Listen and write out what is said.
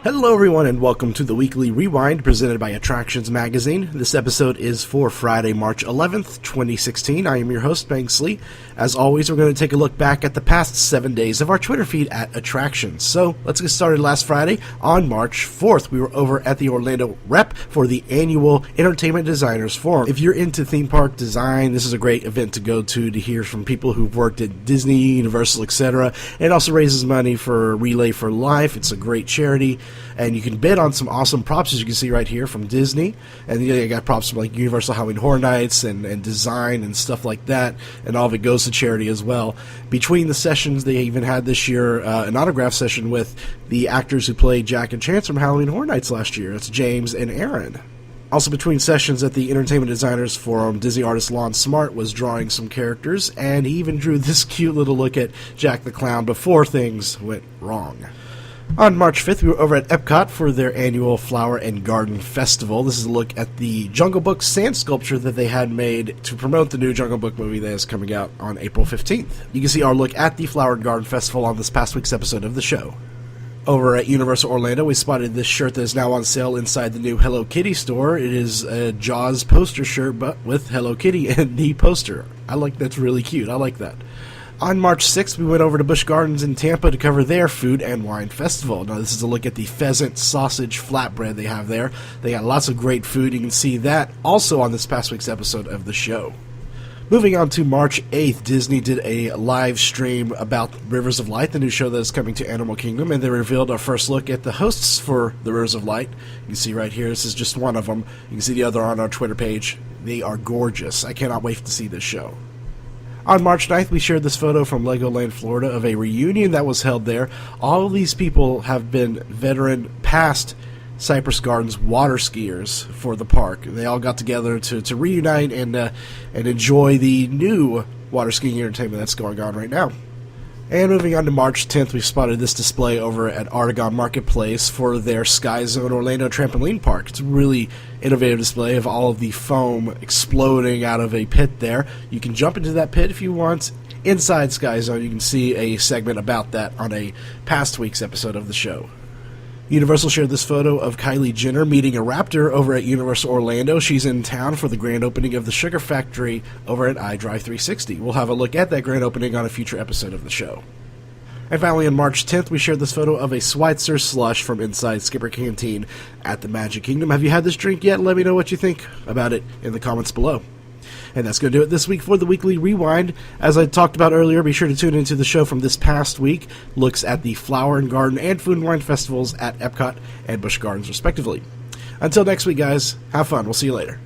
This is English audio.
Hello everyone and welcome to the Weekly Rewind presented by Attractions Magazine. This episode is for Friday, March 11th, 2016. I am your host, Banksley. As always, we're going to take a look back at the past 7 days of our Twitter feed at Attractions. So, let's get started. Last Friday, on March 4th, we were over at the Orlando Rep for the annual Entertainment Designers Forum. If you're into theme park design, this is a great event to go to hear from people who've worked at Disney, Universal, etc. It also raises money for Relay for Life. It's a great charity. And you can bid on some awesome props, as you can see right here, from Disney. And you got props from like Universal Halloween Horror Nights and design and stuff like that. And all of it goes to charity as well. Between the sessions, they even had this year an autograph session with the actors who played Jack and Chance from Halloween Horror Nights last year. That's James and Aaron. Also between sessions at the Entertainment Designers Forum, Disney artist Lon Smart was drawing some characters, and he even drew this cute little look at Jack the Clown before things went wrong. On March 5th, we were over at Epcot for their annual Flower and Garden Festival. This is a look at the Jungle Book sand sculpture that they had made to promote the new Jungle Book movie that is coming out on April 15th. You can see our look at the Flower and Garden Festival on this past week's episode of the show. Over at Universal Orlando, we spotted this shirt that is now on sale inside the new Hello Kitty store. It is a Jaws poster shirt, but with Hello Kitty in the poster. That's really cute. I like that. On March 6th, we went over to Busch Gardens in Tampa to cover their Food and Wine Festival. Now, this is a look at the pheasant sausage flatbread they have there. They got lots of great food. You can see that also on this past week's episode of the show. Moving on to March 8th, Disney did a live stream about Rivers of Light, the new show that is coming to Animal Kingdom, and they revealed our first look at the hosts for the Rivers of Light. You can see right here, this is just one of them. You can see the other on our Twitter page. They are gorgeous. I cannot wait to see this show. On March 9th, we shared this photo from Legoland, Florida, of a reunion that was held there. All of these people have been veteran past Cypress Gardens water skiers for the park. They all got together to reunite and enjoy the new water skiing entertainment that's going on right now. And moving on to March 10th, we spotted this display over at Artagon Marketplace for their Sky Zone Orlando Trampoline Park. It's a really innovative display of all of the foam exploding out of a pit there. You can jump into that pit if you want. Inside Sky Zone, you can see a segment about that on a past week's episode of the show. Universal shared this photo of Kylie Jenner meeting a raptor over at Universal Orlando. She's in town for the grand opening of the Sugar Factory over at iDrive 360. We'll have a look at that grand opening on a future episode of the show. And finally, on March 10th, we shared this photo of a Schweitzer slush from inside Skipper Canteen at the Magic Kingdom. Have you had this drink yet? Let me know what you think about it in the comments below. And that's going to do it this week for the Weekly Rewind. As I talked about earlier, be sure to tune into the show from this past week. Looks at the Flower and Garden and Food and Wine Festivals at Epcot and Busch Gardens, respectively. Until next week, guys, have fun. We'll see you later.